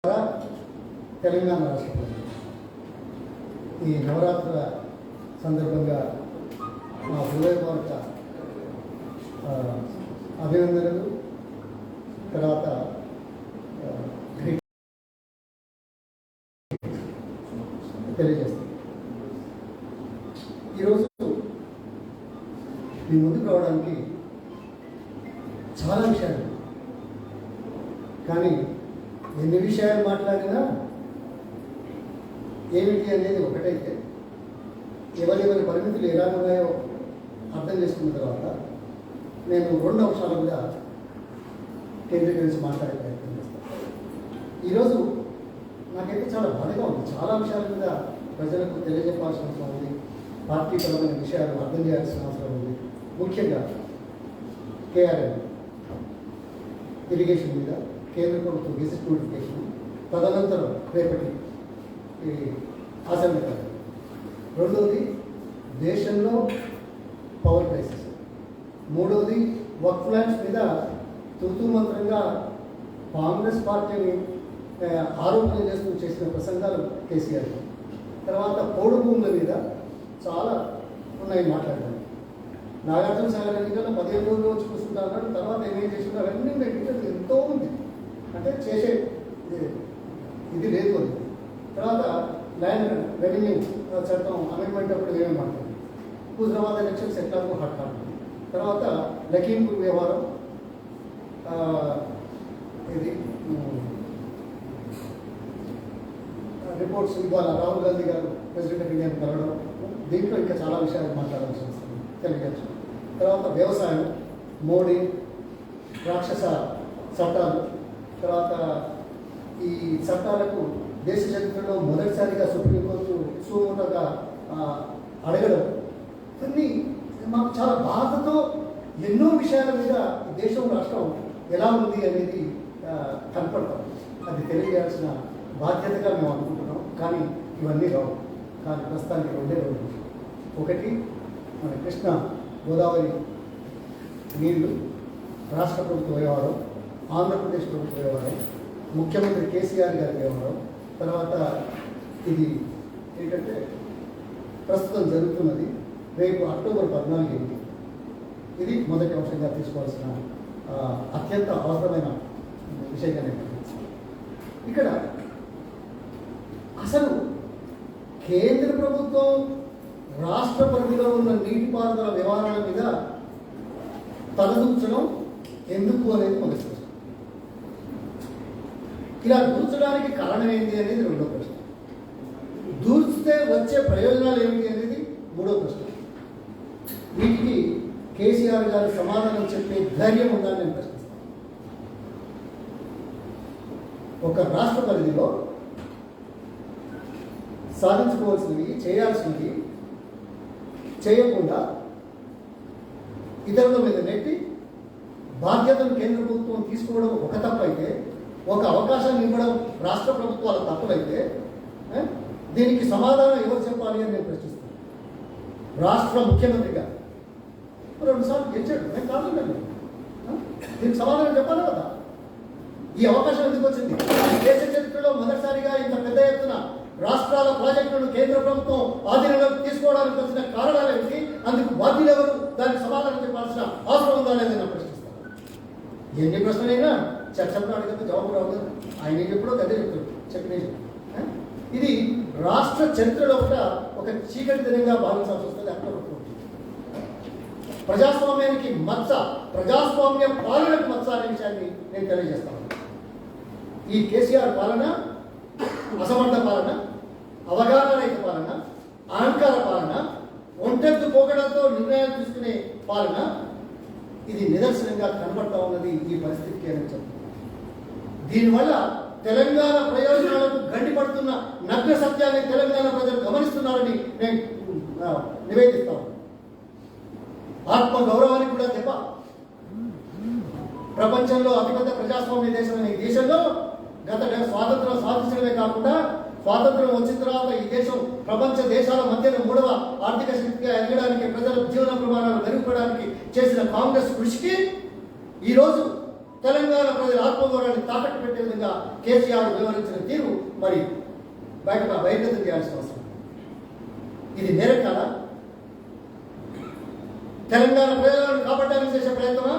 తెలంగాణ రాష్ట్రంలో ఈ నవరాత్రుల సందర్భంగా మా హృదయపూర్వక అభినందనలు. తర్వాత తెలియజేస్తాం. ఈరోజు మీ ముందుకు రావడానికి చాలా విషయాలు, కానీ ఎన్ని విషయాలు మాట్లాడినా ఏమిటి అనేది ఒకటైతే ఎవరి పరిమితులు ఎలా ఉన్నాయో అర్థం చేసుకున్న తర్వాత నేను 2 అంశాల మీద కేంద్రీకరించి మాట్లాడే ప్రయత్నం చేస్తాను. ఈరోజు నాకైతే చాలా బాధగా ఉంది. చాలా విషయాల మీద ప్రజలకు తెలియజెప్పాల్సిన అవసరం ఉంది. పార్టీ పరమైన విషయాలు అర్థం చేయాల్సిన అవసరం ఉంది. ముఖ్యంగా కేఆర్ఎం ఇరిగేషన్ మీద కేంద్ర ప్రభుత్వం గెజిట్ నోటిఫికేషన్, తదనంతరం రేపటి ఈ అసెంబ్లీ కాదు. రెండవది దేశంలో పవర్ క్రైసిస్. మూడవది వక్ఫ్ ల్యాండ్స్ మీద తూతూ మంత్రంగా కాంగ్రెస్ పార్టీని ఆరోపణలు చేస్తూ చేసిన ప్రసంగాలు కేసీఆర్. తర్వాత పోడు భూముల మీద చాలా ఉన్నాయి మాట్లాడడానికి. నాగార్జున సాగర్ ఎన్నికల్లో 15 రోజులు వచ్చి కూర్చుంటా అన్నాడు. తర్వాత ఏమేం చేస్తున్నారు అవన్నీ పెట్టినట్టు ఎంతో ఉంది. అంటే చేసే ఇది లేదు అది. తర్వాత ల్యాండ్ రెవెన్యూ చట్టం అమెండ్మెంట్ అప్పుడు ఏమేమి మాట్లాడింది. హుజరాబాద్ ఎలక్షన్స్ ఎట్లాగో హట్ కాదు. తర్వాత లఖీంపూర్ వ్యవహారం, ఇది రిపోర్ట్స్ ఇవాళ రాహుల్ గాంధీ గారు ప్రెసిడెంట్ ఆఫ్ ఇండియాని కలవడం, దీంట్లో ఇంకా చాలా విషయాలు మాట్లాడాల్సి వస్తుంది తెలియజేయచ్చు. తర్వాత వ్యవసాయం, మోడీ రాక్షస చట్టాలు, తర్వాత ఈ చట్టాలకు దేశ చరిత్రలో మొదటిసారిగా సుప్రీంకోర్టు సుమోటోగా అడగడం, ఇవన్నీ మాకు చాలా బాధతో ఎన్నో విషయాల మీద దేశం రాష్ట్రం ఎలా ఉంది అనేది కనపడతాం. అది తెలియజేయాల్సిన బాధ్యతగా మేము అనుకుంటున్నాం. కానీ ఇవన్నీ రావు. కానీ ప్రస్తుతానికి 2 రోజులు. ఒకటి మన కృష్ణ గోదావరి నీళ్లు, రాష్ట్ర ప్రభుత్వ వ్యవహారం, ఆంధ్రప్రదేశ్ ప్రభుత్వ వ్యవహారం, ముఖ్యమంత్రి కేసీఆర్ గారి వ్యవహారం. తర్వాత ఇది ఏంటంటే ప్రస్తుతం జరుగుతున్నది రేపు అక్టోబర్ 14 ఇది మొదటి అంశంగా తీసుకోవాల్సిన అత్యంత అవసరమైన విషయంగా నేను ఇక్కడ అసలు కేంద్ర ప్రభుత్వం రాష్ట్ర పరిధిలో ఉన్న నీటిపారుదల వ్యవహారాల మీద తలదూర్చడం ఎందుకు అనేది మొదటి ప్రశ్న. ఇలా దూర్చడానికి కారణం ఏంటి అనేది 2వ ప్రశ్న. దూర్చితే వచ్చే ప్రయోజనాలు ఏమిటి అనేది 3వ ప్రశ్న. వీటికి కేసీఆర్ గారు సమాధానం చెప్పే ధైర్యం ఉందని నేను ప్రశ్నిస్తాను. ఒక రాష్ట్ర పరిధిలో సాధించుకోవాల్సినవి, చేయాల్సినవి చేయకుండా ఇతరుల మీద నెట్టి బాధ్యతను కేంద్ర ప్రభుత్వం తీసుకోవడం ఒక తప్పైతే, ఒక అవకాశాన్ని ఇవ్వడం రాష్ట్ర ప్రభుత్వాల తప్పులైతే దీనికి సమాధానం ఎవరు చెప్పాలి అని నేను ప్రశ్నిస్తాను. రాష్ట్ర ముఖ్యమంత్రిగా 2 సార్లు గెలిచాడు, నేను కాదు. దీనికి సమాధానం చెప్పాలి కదా. ఈ అవకాశం ఎందుకు వచ్చింది? దేశ చరిత్రలో మొదటిసారిగా ఇంత పెద్ద ఎత్తున రాష్ట్రాల ప్రాజెక్టులను కేంద్ర ప్రభుత్వం ఆధీనంలోకి తీసుకోవడానికి వచ్చిన కారణాలు ఏమిటి? అందుకు బాధ్యులు ఎవరు? దానికి సమాధానం చెప్పాల్సిన అవసరం ఉందా అనేది నేను ప్రశ్నిస్తాను. ఎన్ని ప్రశ్నలైనా చర్చలో అడిగితే జవాబు రావు. ఆయన ఎప్పుడో గదే చెప్తారు చెప్పిన. ఇది రాష్ట్ర చరిత్రలో ఒక చీకటి దినంగా భావించాల్సి వస్తుంది. అక్కడ ప్రజాస్వామ్యానికి మచ్చ, ప్రజాస్వామ్య పాలనకు మచ్చ అనే విషయాన్ని నేను తెలియజేస్తాను. ఈ కేసీఆర్ పాలన అసమర్థ పాలన, అవగాహన రహిత పాలన, అహంకార పాలన, ఒంటెత్తు పోకడంతో నిర్ణయాలు తీసుకునే పాలన, ఇది నిదర్శనంగా కనబడతా ఉన్నది ఈ పరిస్థితికి అని చెప్తున్నాను. దీనివల్ల తెలంగాణ ప్రయోజనాలకు గండిపడుతున్న నగ్న సత్యాన్ని తెలంగాణ ప్రజలు గమనిస్తున్నారని నేను నివేదిస్తాను. ఆత్మ గౌరవానికి కూడా దెబ్బ. ప్రపంచంలో అతిపెద్ద ప్రజాస్వామ్య దేశమైన ఈ దేశంలో గత స్వాతంత్రం సాధించడమే కాకుండా స్వాతంత్రం వచ్చిన తర్వాత ఈ దేశం ప్రపంచ దేశాల మధ్యన 3వ ఆర్థిక శక్తిగా ఎదగడానికి, ప్రజల జీవన ప్రమాణాలు మెరుగుపడడానికి చేసిన కాంగ్రెస్ కృషికి ఈరోజు తెలంగాణ ప్రజల ఆత్మగౌరవాన్ని తాకట్టు పెట్టే విధంగా కేసీఆర్ వివరించిన తీరు మరి బహిర్గతం చేయాల్సిన అవసరం. ఇది నేరం కాదా? తెలంగాణ ప్రజలను కాపాడడానికి చేసే ప్రయత్నమా?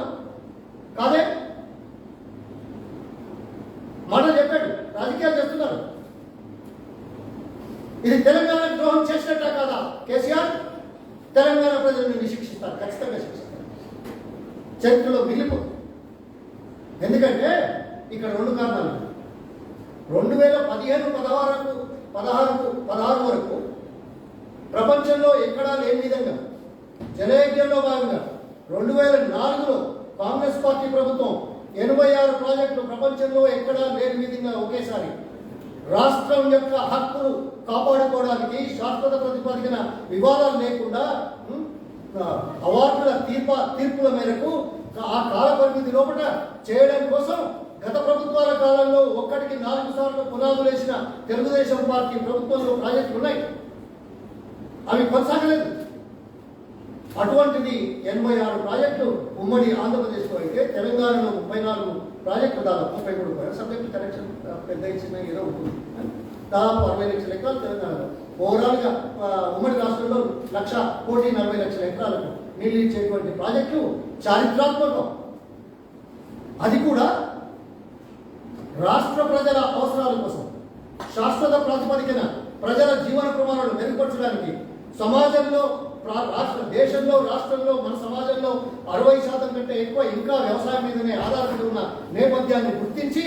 కాదే. మాట చెప్పాడు, రాజకీయాలు చేస్తున్నారు. ఇది తెలంగాణ ద్రోహం చేసినట్ట కాదా? కేసీఆర్ తెలంగాణ ప్రజలను శిక్షిస్తారు, ఖచ్చితంగా శిక్షిస్తారు. చరిత్రలో మిగిలిపోతుంది. ఎందుకంటే ఇక్కడ రెండు కారణాలు. 2015-16 వరకు ప్రపంచంలో ఎక్కడా లేని విధంగా జనయజ్ఞంలో భాగంగా 2004లో కాంగ్రెస్ పార్టీ ప్రభుత్వం 86 ప్రాజెక్టులు ప్రపంచంలో ఎక్కడా లేని విధంగా ఒకేసారి రాష్ట్రం యొక్క హక్కులు కాపాడుకోవడానికి శాశ్వత ప్రతిపాదికన వివాదాలు లేకుండా అవార్డుల తీర్పుల మేరకు ఆ కాల పరిమితి లోపల చేయడం కోసం గత ప్రభుత్వాల కాలంలో 1కి 4 సార్లు పునాదులు వేసిన తెలుగుదేశం పార్టీ ప్రభుత్వంలో ప్రాజెక్టులు ఉన్నాయి. అవి కొనసాగలేదు. అటువంటిది 86 ప్రాజెక్టులు ఉమ్మడి ఆంధ్రప్రదేశ్లో అయితే తెలంగాణలో 34 ప్రాజెక్టులు, దాదాపు 33 సబ్జెక్టు కనెక్షన్ పెద్ద ఇచ్చిన ఏదో ఉంటుంది. దాదాపు 60 లక్షల ఎకరాలు తెలంగాణలో. ఓవరాల్గా ఉమ్మడి రాష్ట్రంలో 1,40,40,00,000 ఎకరాలకు నీళ్ళు ఇచ్చేటువంటి ప్రాజెక్టులు చారిత్రాత్మకం. అది కూడా రాష్ట్ర ప్రజల అవసరాల కోసం శాశ్వత ప్రాతిపదికన ప్రజల జీవన ప్రమాణాలు మెరుగుపరచడానికి సమాజంలో దేశంలో రాష్ట్రంలో మన సమాజంలో 60% కంటే ఎక్కువ ఇంకా వ్యవసాయం మీదనే ఆధారపడి ఉన్న నేపథ్యాన్ని గుర్తించి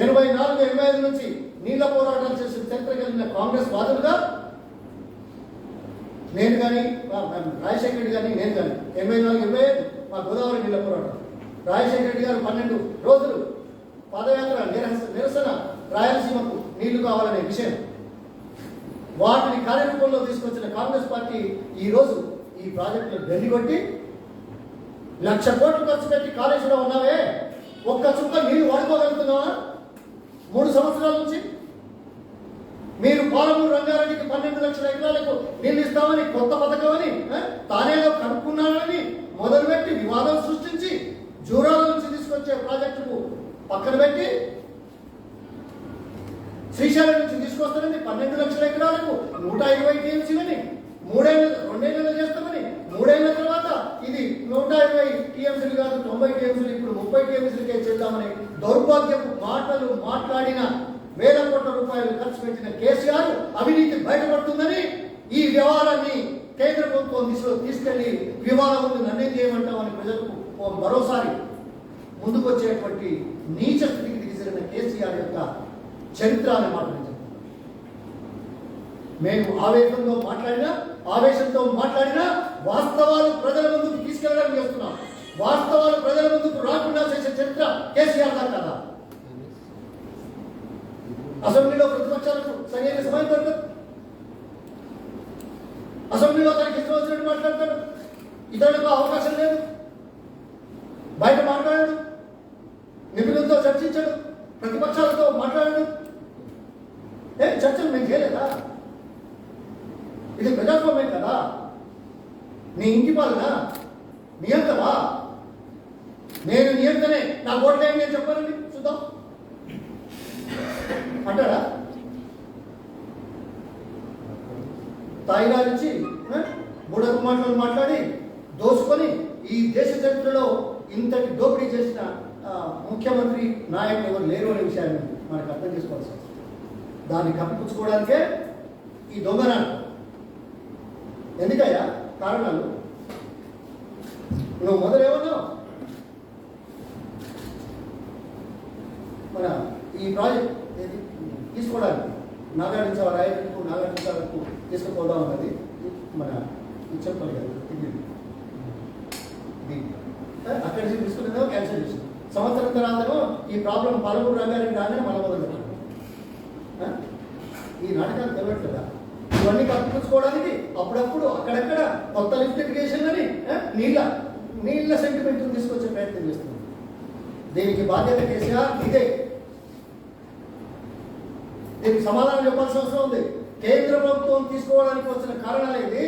84-85 నుంచి నీళ్ల పోరాటాలు చేసిన చరిత్ర కలిగిన కాంగ్రెస్ వాదులుగా నేను కానీ రాజశేఖర రెడ్డి కానీ నేను కానీ 84-85 మా గోదావరి నీళ్ల పోరాటం. రాజశేఖర రెడ్డి గారు 12 రోజులు పాదయాత్ర నిరసన రాయలసీమకు నీళ్లు కావాలనే విషయం, వాటిని కార్యరూపంలో తీసుకొచ్చిన కాంగ్రెస్ పార్టీ ఈరోజు ఈ ప్రాజెక్టులు గల్లిగొట్టి 1,00,000 కోట్లు ఖర్చు పెట్టి కాళేశ్వరం ఉన్నావే, ఒక్క చుక్క నీళ్లు వాడుకోగలుగుతున్నావా? 3 సంవత్సరాల నుంచి మీరు పాలమూరు రంగారెడ్డికి 12 లక్షల ఎకరాలకు నీళ్ళు ఇస్తామని కొత్త పథకం అని తానేదో కనుక్కున్నానని మొదలుపెట్టి వివాదం సృష్టించి జూరాల నుంచి తీసుకొచ్చే ప్రాజెక్టుకు పక్కన పెట్టి శ్రీశైలం నుంచి తీసుకొస్తానని 12 లక్షల ఎకరాలకు 120 టీఎంసీలని 2 ఏళ్ళలో చేస్తామని 3 ఏళ్ల తర్వాత ఇది 120 టీఎంసీలు కాదు 90 టీఎంసీలు ఇప్పుడు 30 టీఎంసీలకే చేద్దామని దౌర్భాగ్యపు మాటలు మాట్లాడిన వేల కోట్ల రూపాయలు ఖర్చు పెట్టిన కేసీఆర్ అవినీతి బయటపడుతుందని ఈ వ్యవహారాన్ని కేంద్ర ప్రభుత్వం దిశలో తీసుకెళ్లి వివాదం ముందు నన్నేం చేయమంటామని ప్రజలకు మరోసారి ముందుకొచ్చేటువంటి నీచ స్థితికి దిగిసిన కేసీఆర్ యొక్క చరిత్ర అనే మాట మేము ఆవేశంతో మాట్లాడినా వాస్తవాలు ప్రజల ముందుకు తీసుకెళ్ళడానికి చేస్తున్నాం. వాస్తవాలు ప్రజల ముందుకు రాకుండా చేసే చరిత్ర కేసీఆర్ గారు కదా. అసెంబ్లీలో ప్రతిపక్షాలకు సరైన సమయం దొరకదు. అసెంబ్లీలో తనకి ఇష్టం వచ్చినట్టు మాట్లాడతాడు, ఇతరులకు అవకాశం లేదు. బయట మాట్లాడాడు, నిపుణులతో చర్చించాడు, ప్రతిపక్షాలతో మాట్లాడాడు. చర్చలు మేము చేయలేదా? ఇది ప్రజాస్వామ్యం కదా. నీ ఇంటి పాలన నియంత్రవా? నేను నియంత్రనే, నా ఓట్లేమి నేను చెప్పానండి చూద్దాం అంటాడా? తాయిలాలిచ్చి బుడకు మాటలు మాట్లాడి దోసుకొని ఈ దేశ చరిత్రలో ఇంతటి దోపిడీ చేసిన ముఖ్యమంత్రి నాయకులు ఎవరు లేరు అనే విషయాన్ని మనకు అర్థం చేసుకోవాల్సి వస్తుంది. దాన్ని కప్పిపుచ్చుకోవడానికే ఈ దొంగనాడు. ఎందుకయ్యా కారణాలు? నువ్వు మొదలేమన్నావు, మన ఈ ప్రాజెక్ట్ తీసుకోవడానికి నాగార్జున నుంచి రాయకట్టుకు నాగార్జున సాగర్కు తీసుకుపోదాం అన్నది మన చెప్పాలి కదా. ఇది అక్కడి నుంచి తీసుకునేదో క్యాన్సిల్ చేసింది. సంవత్సరం తర్వాతను ఈ ప్రాబ్లం పాలమూరు రంగారెడ్డి రాగానే మళ్ళీ మొదలు పెట్టారు. ఈ నాటకాలు తెలియట్లేదా? ఇవన్నీ కప్పించుకోవడానికి అప్పుడప్పుడు అక్కడక్కడ కొత్త లిఫ్ట్ ఇరిగేషన్ అని నీళ్ళ సెంటిమెంట్ తీసుకొచ్చే ప్రయత్నం చేస్తుంది. దీనికి బాధ్యత కేసీఆర్ ఇదే. దీనికి సమాధానం చెప్పాల్సిన అవసరం ఉంది. కేంద్ర ప్రభుత్వం తీసుకోవడానికి వచ్చిన కారణాలు ఏంటి,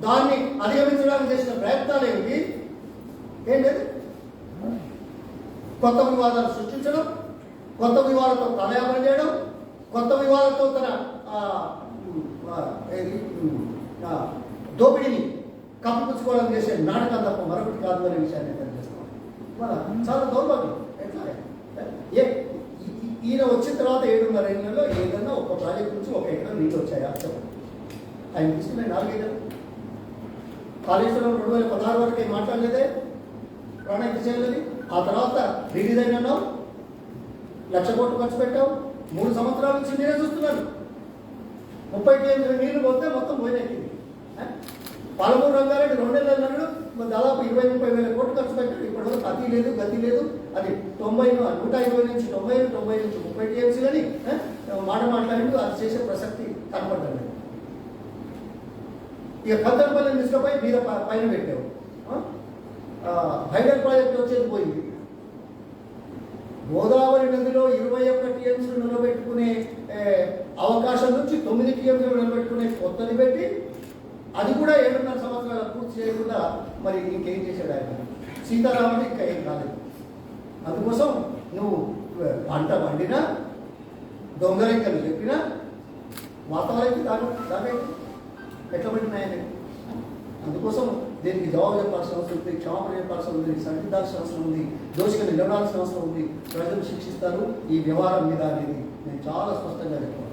దాన్ని అధిగమించడానికి చేసిన ప్రయత్నాలు ఏమిటి, ఏం లేదు. కొత్త వివాదాలు సృష్టించడం, కొత్త వివాదాలతో కాలయాపన చేయడం, కొత్త వివాదాలతో తన దోపిడీని కప్పిపుచ్చుకోవడం చేసే నాటకం తప్ప మరొకటి కాదు అనే విషయాన్ని తెలియజేస్తాం. మన చాలా దౌర్భాగ్యం. ఎట్లా ఈయన వచ్చిన తర్వాత 7.5 ఏళ్ళలో ఏదన్నా ఒక ప్రాజెక్ట్ నుంచి 1 ఎకరం నీళ్ళు వచ్చాయా చెప్పండి. ఆయన తీసుకున్నాయి 4 ఎకరాలు. కాళేశ్వరం 2016 వరకు మాట్లాడలేదే, ప్రణాళిక చేయలేదు. ఆ తర్వాత రీడిజైన్ అన్నావు, 1,00,000 కోట్లు ఖర్చు పెట్టావు. 3 సంవత్సరాల నుంచి నేనే చూస్తున్నాను. 30 టీఎంసీల నీళ్లు పోతే మొత్తం పోయినెక్కింది. పాలమూరు రంగారెడ్డి 2 నెలలు అన్నాడు, దాదాపు 20-30 వేల కోట్లు ఖర్చు పెట్టాడు. ఇప్పటివరకు అతి లేదు గతి లేదు. అది 120 నుంచి 90 నుంచి 30 టీఎంసీలని మాట మాట్లాడి అది చేసే ప్రసక్తి కనపడ్డాడు. ఇక కద్దరపల్లిని తీసుకుపోయి మీద పైన పెట్టావు. హైడల్ ప్రాజెక్ట్ వచ్చేది పోయింది. గోదావరి నదిలో 21 టీఎంసీలు నిలబెట్టుకునే అవకాశం నుంచి 9 టీఎంసీలు నిలబెట్టుకునే కొత్తది పెట్టి అది కూడా 7.5 సంవత్సరాలు పూర్తి చేయకుండా మరి ఇంకేం చేశాడు ఆయన? సీతారాముడు ఇంకా ఏం కాలేదు. అందుకోసం నువ్వు పంట వండినా, దొంగలెక్కలు చెప్పినా వాతావరణానికి దాని ఎట్లా పెట్టినాయని. అందుకోసం దీనికి జవాబు చెప్పాల్సిన అవసరం ఉంది, క్షమాపణ చెప్పాల్సిన ఉంది, సరిదిద్దాల్సిన అవసరం ఉంది, దోషిగా నిలబడాల్సిన అవసరం ఉంది. ప్రజలు శిక్షిస్తారు ఈ వ్యవహారం మీద అనేది నేను చాలా స్పష్టంగా చెప్తాను.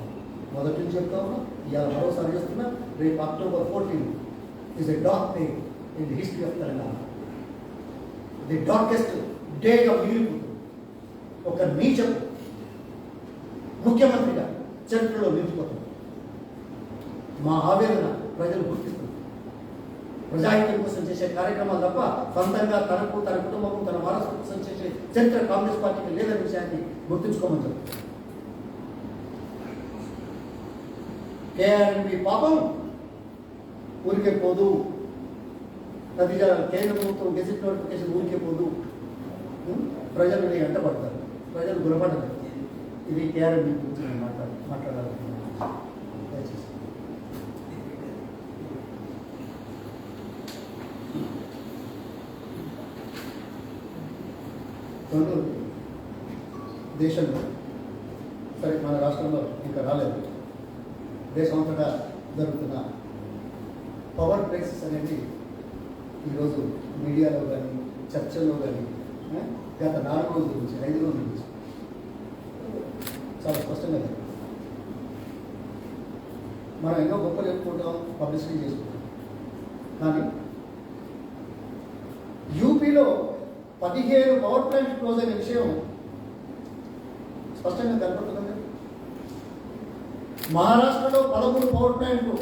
మొదటి నుంచి చెప్తాను, ఇవాళ మరోసారి చేస్తున్నా. రేపు October 14 is a dark day in the history of Telangana. The darkest day of Nilipur. ఒక నీచం ముఖ్యమంత్రిగా చరిత్రలో నిలిచిపోతుంది. మా ఆవేదన ప్రజలు గుర్తిస్తారు. ప్రజాహితం కోసం చేసే కార్యక్రమాలు తప్ప సొంతంగా తనకు, తన కుటుంబం, తన వారసుల కోసం చేసే చరిత్ర కాంగ్రెస్ పార్టీకి లేదనే విషయాన్ని గుర్తుంచుకోమని చెప్తారు. కేఆర్ఎంపీ పాపం ఊరికే పోదు. కేంద్ర ప్రభుత్వం గెజిట్ నోటిఫికేషన్ ఊరికే పోదు. ప్రజలు వెంటబడతారు, ప్రజలు గురపడతారు. ఇది కేఆర్ఎంపీ గురించి నేను మాట్లాడాలనుకుంటున్నాను. దయచేసి దేశంలో, సరే మన రాష్ట్రంలో ఇంకా రాలేదు, దేశమంతటా జరుగుతున్న పవర్ క్రైసిస్ అనేది ఈరోజు మీడియాలో కానీ చర్చల్లో కానీ గత 4 రోజుల నుంచి 5 రోజుల నుంచి చాలా స్పష్టంగా లేదు. మనం ఎన్నో గొప్పలు చెప్పుకుంటాం, పబ్లిసిటీ చేసుకుంటాం. కానీ యూపీలో 15 పవర్ ప్లాంట్ క్లోజ్ అయిన విషయం స్పష్టంగా కనపడుతుంది. మహారాష్ట్రలో 13 పవర్ ప్లాంట్లు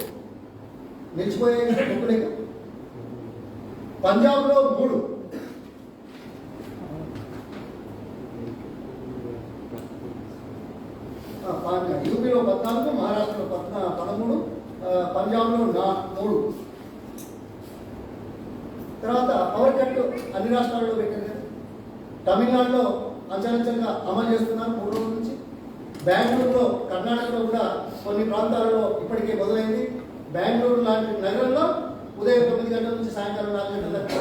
నిలిచిపోయాయి, డబ్బులేక. పంజాబ్లో 3, యూపీలో 14, మహారాష్ట్రలో 13, పంజాబ్లో 3. తర్వాత పవర్ కట్ అన్ని రాష్ట్రాల్లో పెట్టారు కదా. తమిళనాడులో అంచెలంచెలుగా అమలు చేస్తున్నారు 3 రోజుల నుంచి. బెంగళూరులో, కర్ణాటకలో కూడా కొన్ని ప్రాంతాలలో ఇప్పటికే మొదలైంది. బెంగళూరు లాంటి నగరంలో ఉదయం 9 గంటల నుంచి సాయంకాలం 4 గంటల దాకా.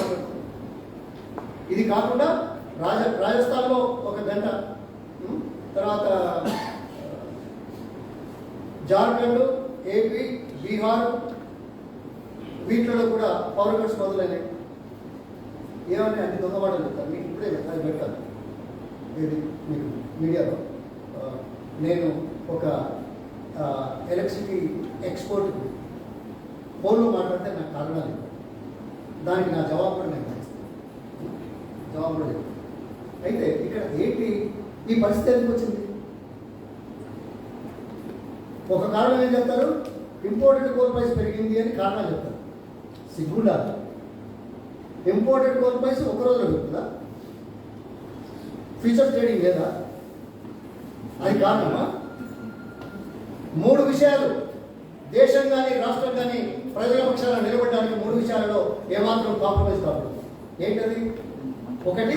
ఇది కాకుండా రాజస్థాన్లో 1 గంట, తర్వాత జార్ఖండ్, ఏపీ, బీహార్ వీటిలో కూడా పవర్ కట్స్ మొదలైనవి. ఏమని అన్ని దొంగమాటలు చెప్తారు మీకు ఇప్పుడే అది పెడతాను. ఇది మీకు మీడియాలో నేను ఒక ఎలక్ట్రిసిటీ ఎక్స్పోర్ట్ ఫోన్లో మాట్లాడితే నాకు కారణాలు, దానికి నా జవాబు కూడా నేను జవాబు కూడా చెప్తాను. అయితే ఇక్కడ ఏంటి ఈ పరిస్థితి ఎందుకు వచ్చింది? ఒక కారణం ఏం చెప్తారు, ఇంపోర్టెడ్ కోల్ ప్రైస్ పెరిగింది అని కారణాలు చెప్తారు. సిగ్గుండా, ఇంపోర్టెడ్ కోల్ ప్రైస్ ఒక రోజులో పెరుగుతుందా? ఫ్యూచర్ ట్రేడింగ్ లేదా? అది కారణమా? 3 విషయాలు దేశం కానీ రాష్ట్రం కానీ ప్రజల పక్షాన నిలబడడానికి 3 విషయాలలో ఏమాత్రం కాంప్రమైజ్ కాకూడదు. ఏంటది? 1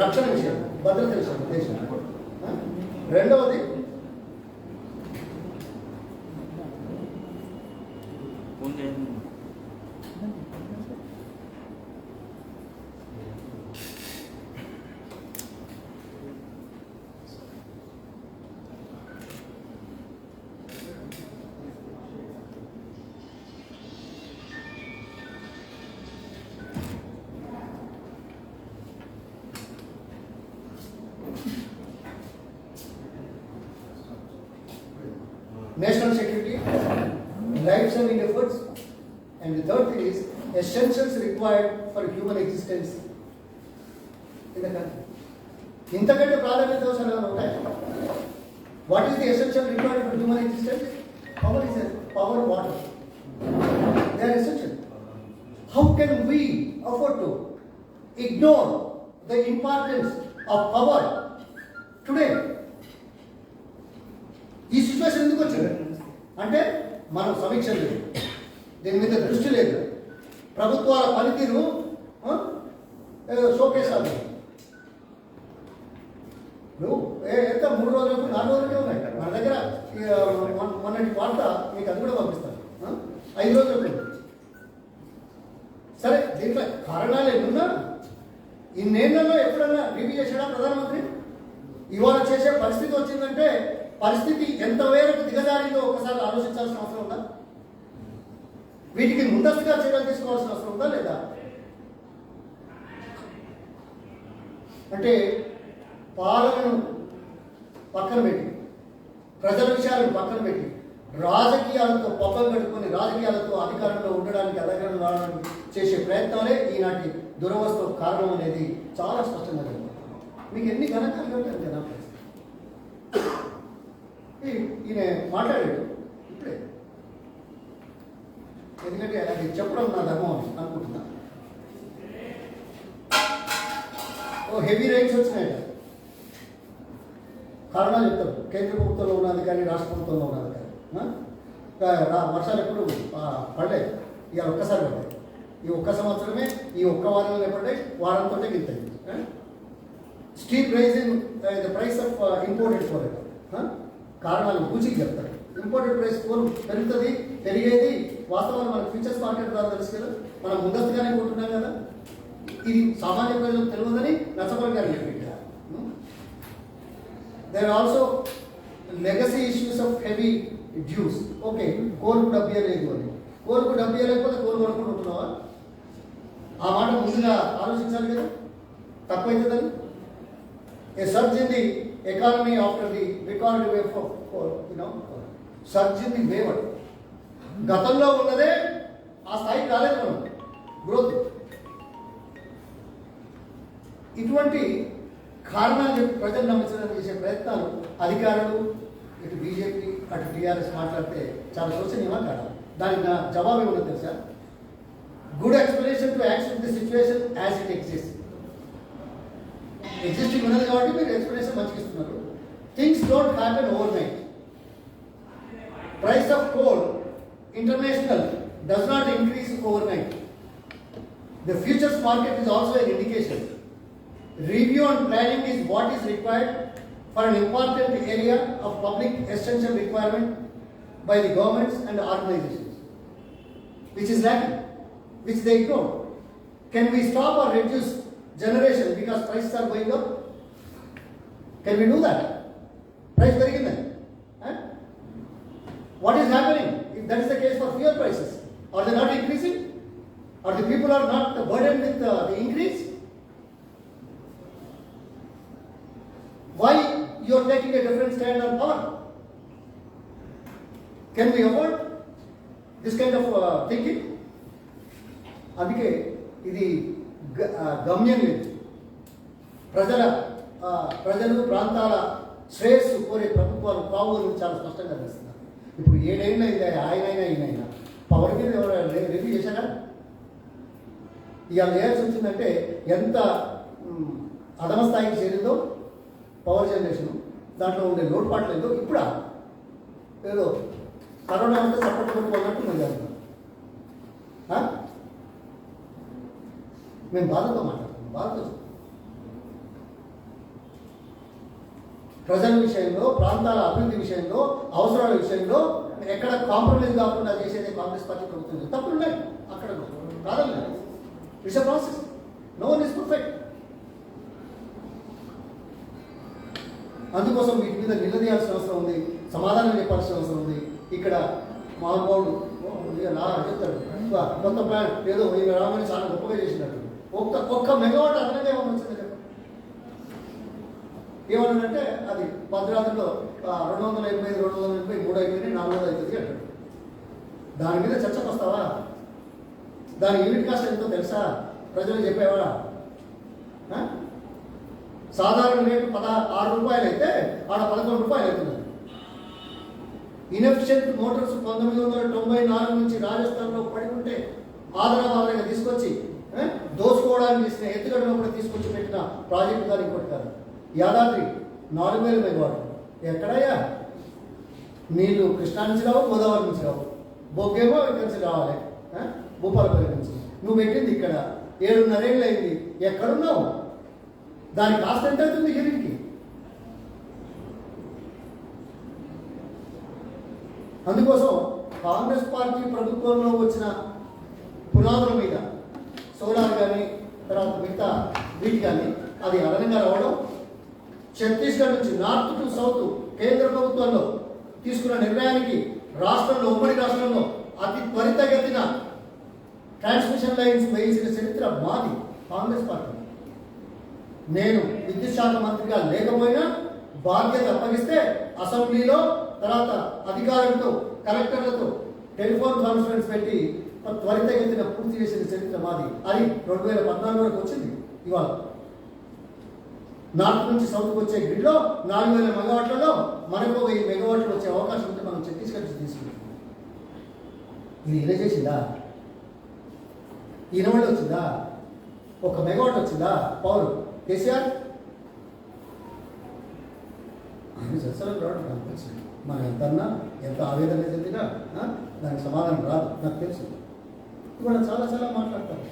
రక్షణ విషయం, భద్రత విషయం దేశం. 2వది national security, life-saving efforts, and the third thing is essentials required for human existence in the country. ఇంతకంటే ప్రాధాన్యత అవసరాలు ఉంటాయి. What is the essential required for human existence? Power, water. They are essential. How can we afford to ignore the importance of power today? ఈ situation ఎందుకు వచ్చింది అంటే మనం సమీక్ష లేదు, దీని మీద దృష్టి లేదు, ప్రభుత్వాల పనితీరు షోకేసాలు ఎంత 3 రోజులకు 4 రోజులకే ఉన్నాయి మన దగ్గర. మొన్నటి వార్త మీకు అది కూడా పంపిస్తాను, 5 రోజులకు. సరే, దీంట్లో కారణాలు ఎన్నున్నా ఇన్నేళ్లలో ఎప్పుడన్నా రివ్యూ చేశాడా ప్రధానమంత్రి? ఇవాళ చేసే పరిస్థితి వచ్చిందంటే పరిస్థితి ఎంత మేరకు దిగజారిందో ఒకసారి ఆలోచించాల్సిన అవసరం ఉందా? వీటికి ముందస్తుగా చర్యలు తీసుకోవాల్సిన అవసరం ఉందా లేదా? అంటే పాలనను పక్కన పెట్టి, ప్రజల విషయాలను పక్కన పెట్టి, రాజకీయాలతో పబ్బం కట్టుకొని రాజకీయాలతో అధికారంలో ఉండడానికి అధికారంలో రావడానికి చేసే ప్రయత్నాలే ఈనాటి దురవస్థ కారణం అనేది చాలా స్పష్టంగా జరుగుతుంది. మీకు ఎన్ని గణకాలు ఉంటాయి కదా. ఈయన మాట్లాడాడు ఇప్పుడే, ఎందుకంటే అది చెప్పడం నా ధర్మం అని అనుకుంటున్నా. హెవీ రైన్స్ వచ్చినాయట, కారణాలు చెప్తారు. కేంద్ర ప్రభుత్వంలో ఉన్నది కానీ రాష్ట్ర ప్రభుత్వంలో ఉన్నది కానీ వర్షాలు ఎప్పుడు పడలేదు, ఇవాళ ఒక్కసారి పడ్డాయి. ఈ ఒక్క సంవత్సరమే, ఈ ఒక్క వారంలో పడ్డాయి, వారంతో గిల్తాయి. Steep rising the price of imported four కారణాలు పూచికి చెప్తారు. ఇంపోర్టెడ్ ప్రైస్ పెరుగుతుంది, పెరిగేది వాస్తవాన్ని మనకు ఫ్యూచర్స్ మార్కెట్ ద్వారా తెలుసు కదా, మనం ముందస్తుగానే కొంటున్నాం కదా. ఇది సామాన్య ప్రజలకు తెలియదని నచ్చపడి గారు చెప్పారు. There also legacy issues of heavy dues. Okay, కోలుకు డబ్బు ఇవ్వలేదు అని, కోలుకు డబ్బు ఇవ్వలేకపోతే కోలు కొనుక్కుంటూ ఉంటున్నావా? ఆ మాట ముందుగా ఆలోచించాలి కదా, తక్కువైతుందని. A surge in the economy after the record wave surge in the wave. గతంలో ఉన్నదే ఆ స్థాయికి రాలేదు మనం గ్రోత్. ఇటువంటి కారణాలు ప్రజలు నమ్మించడానికి చేసే ప్రయత్నాలు అధికారులు, ఇటు బీజేపీ అటు టీఆర్ఎస్ మాట్లాడితే చాలా శోచనీయమా కాదా? దానికి నా జవాబు ఏమన్నా తెలుసా? Good explanation to accept the situation as it existing ఉన్నది కాబట్టి మీరు ఎక్స్ప్లెనేషన్ మంచిగా ఇస్తున్నారు. Things don't happen over night. Price of coal international does not increase over night. The futures market is also an indication. Review and planning is what is required for an important area of public essential requirement by the governments and organizations, which is lacking, which they ignore. Can we stop or reduce generation because prices are going up? Can we do that? Price very good. What is happening? If that is the case for fuel prices, are they not increasing? Or the people are not burdened with the increase? Why you are taking a different stand on power? Can we afford this kind of thinking? అందుకే ఇది గమ్యం లేదు. ప్రజలు ప్రాంతాల శ్రేయస్సు కోరే ప్రభుత్వాలు కావు అని చాలా స్పష్టంగా తెలుస్తున్నారు. ఇప్పుడు 7 ఏళ్ళు అయింది, ఆయనైనా ఈయనైనా పవర్ మీద ఎవరు రివ్యూ చేశారా? ఇవాళ చేయాల్సి వచ్చిందంటే ఎంత అధమ స్థాయికి చేరిందో పవర్ జనరేషన్, దాంట్లో ఉండే లోటుపాట్లు ఏదో ఇప్పుడా ఏదో కరోనా అంటే సపోర్ట్ కొట్టుకోవాలంటూ మేము చేస్తున్నాం. మేము బాధతో మాట్లాడుతున్నాం, బాధతో. ప్రజల విషయంలో, ప్రాంతాల అభివృద్ధి విషయంలో, అవసరాల విషయంలో ఎక్కడ కాంప్రమైజ్ కాకుండా చేసేది కాంగ్రెస్ పార్టీ ప్రభుత్వం. తప్పులు ఉన్నాయి అక్కడ, కాదన్నా. It's a process, no one is perfect. అందుకోసం వీటి మీద నిలదీయాల్సిన అవసరం ఉంది, సమాధానం చెప్పాల్సిన అవసరం ఉంది. ఇక్కడ మహానుభావుడు చెప్తాడు కొత్త ప్లాన్ ఏదో రామని చాలా గొప్పగా చేసినట్టు. ఒక్క మెగావాట్ అదనంగా ఏమన్నా వచ్చింది కదా. ఏమన్నాడంటే అది భద్రాద్రిలో 285, 283 అయిపోయినాయి, 400 అవుతుంది అంటాడు. దాని మీద చర్చకు వస్తావా? దాని యూనిట్ కాస్ట్ ఎంతో తెలుసా? ప్రజలు చెప్పేవా? సాధారణ రేటు 16 రూపాయలు అయితే ఆడ 11 రూపాయలు అవుతుంది. ఇన్ఎఫిషియెంట్ మోటార్స్ 1994 నుంచి రాజస్థాన్లో పడి ఉంటే ఆదరణ తీసుకొచ్చి దోసుకోవడానికి తీసిన ఎత్తుగడలో కూడా తీసుకొచ్చి పెట్టిన ప్రాజెక్టు కానీ ఇంకోటి కాదు. యాదాద్రి 4000 మెగావాట్లు. ఎక్కడయ్యా? నీళ్ళు కృష్ణా నుంచి రావు, గోదావరి నుంచి రావు, బొగ్గేమో ఇక్కడి నుంచి రావాలి, భూపాలపల్లి నుంచి. నువ్వు పెట్టింది ఇక్కడ 7.5 ఏళ్ళు అయింది. ఎక్కడున్నావు? దాని కాస్ట్ ఎంత అవుతుంది యూనిట్కి? అందుకోసం కాంగ్రెస్ పార్టీ ప్రభుత్వంలో వచ్చిన పునాదుల మీద సోలార్ కానీ తర్వాత మిగతా వీటి కానీ అది అదనంగా రావడం, ఛత్తీస్గఢ్ నుంచి నార్త్ టు సౌత్ కేంద్ర ప్రభుత్వంలో తీసుకున్న నిర్ణయానికి రాష్ట్రంలో, ఉమ్మడి రాష్ట్రంలో అతి త్వరితగతిన ట్రాన్స్మిషన్ లైన్స్ వేయించిన చరిత్ర మాది, కాంగ్రెస్ పార్టీ. నేను విద్యుత్ శాఖ మంత్రిగా లేకపోయినా బాధ్యత అప్పగిస్తే అసెంబ్లీలో తర్వాత అధికారులతో, కలెక్టర్లతో టెలిఫోన్ కాన్ఫరెన్స్ పెట్టి త్వరితగతిన పూర్తి చేసిన చరిత్ర మాది. అది 2014 వరకు వచ్చింది. ఇవాళ నార్త్ నుంచి సౌత్కి వచ్చే గ్రిడ్లో 4000 మెగావాట్లలో మనకు 1000 మెగావాట్లు వచ్చే అవకాశం ఉంటే మనం ఛత్తీస్గఢ్ నుంచి తీసుకుంటాం. ఇది ఇలా చేసిందా? ఈయన వాళ్ళు వచ్చిందా? 1 మెగావాట్ వచ్చిందా పవర్? కేసీఆర్ ఆయన చర్చలకు రావడం నాకు తెలుసు. మనం ఎంతన్నా ఎంత ఆవేదన చెందినా దానికి సమాధానం రాదు, నాకు తెలుసు. ఇవాళ చాలా చాలా మాట్లాడతారు.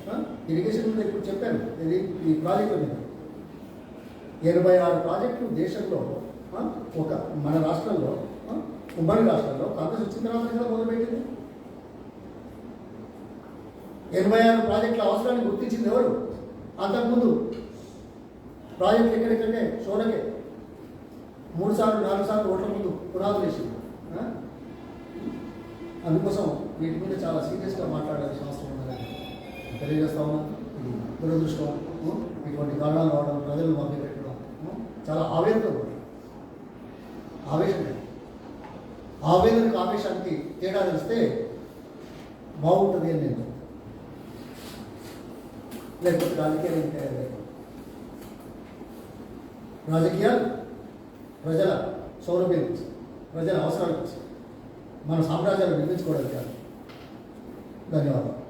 ఇరిగేషన్ మీద ఇప్పుడు చెప్పాను, ఇది ఈ ప్రాజెక్టుల మీద 86 ప్రాజెక్టులు దేశంలో ఒక మన రాష్ట్రంలో, ఉమ్మడి రాష్ట్రంలో కాంగ్రెస్ వచ్చిన తర్వాత కదా మొదలుపెట్టింది. 86 ప్రాజెక్టుల అవసరాన్ని గుర్తించింది ఎవరు? అంతకుముందు ప్రాజెక్టులు ఎక్కడెక్కడే చూడకే 3 సార్లు 4 సార్లు ఓట్ల ముందు పునాదులు వేసింది. అందుకోసం వీటి మీద చాలా సీరియస్గా మాట్లాడాల్సిన అవసరం ఉందని తెలియజేస్తా ఉన్నాను. ఇది దురదృష్టం. ఇటువంటి కారణాలు రావడం, ప్రజలు మభ్య పెట్టడం చాలా ఆవేదనతో ఆవేదనకు ఆవేశానికి తేడా తెలిస్తే బాగుంటుంది అని నేను, లేకపోతే రాజకీయాలు తయారు. రాజకీయాలు ప్రజల సౌలభ్యం కోసం, ప్రజల అవసరాల కోసం, మన సామ్రాజ్యాలు నిర్మించుకోవడానికి కాదు. ధన్యవాదాలు.